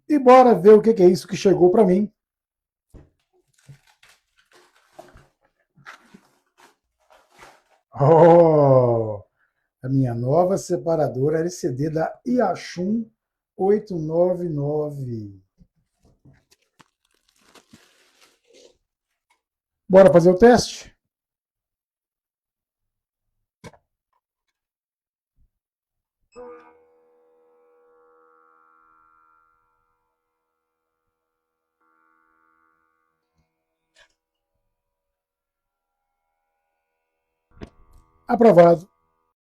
E bora ver o que é isso que chegou para mim. Oh, a minha nova separadora LCD da Yashun 899. Bora fazer o teste? Aprovado.